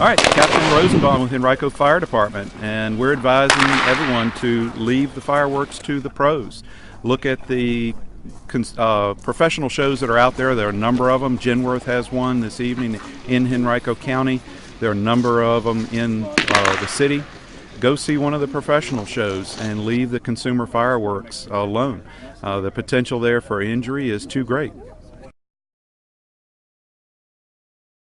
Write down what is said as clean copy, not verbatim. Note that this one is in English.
All right, Captain Rosenbaum with Henrico Fire Department, and we're advising everyone to leave the fireworks to the pros. Look at the professional shows that are out there. There are a number of them. Genworth has one this evening in Henrico County. There are a number of them in the city. Go see one of the professional shows and leave the consumer fireworks alone. The potential there for injury is too great.